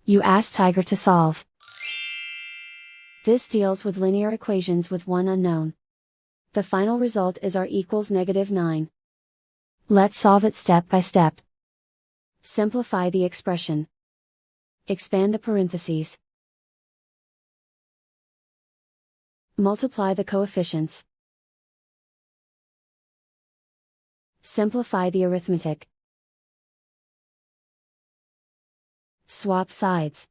You ask Tiger to solve. This deals with linear equations with one unknown. The final result is r equals -9. Let's solve it step by step. Simplify the expression. Expand the parentheses. Multiply the coefficients. Simplify the arithmetic. Swap sides.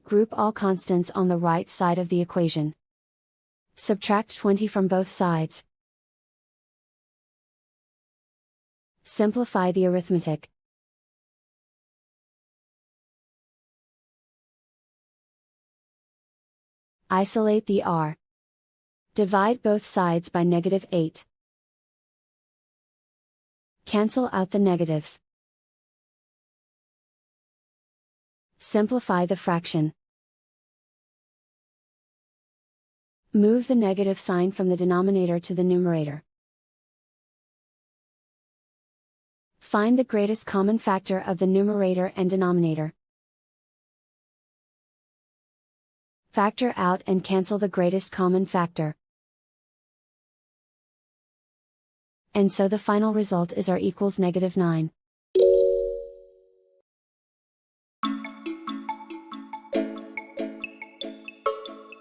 Group all constants on the right side of the equation. Subtract 20 from both sides. Simplify the arithmetic. Isolate the r. Divide both sides by -8. Cancel out the negatives. Simplify the fraction. Move the negative sign from the denominator to the numerator. Find the greatest common factor of the numerator and denominator. Factor out and cancel the greatest common factor. And so the final result is r equals -9.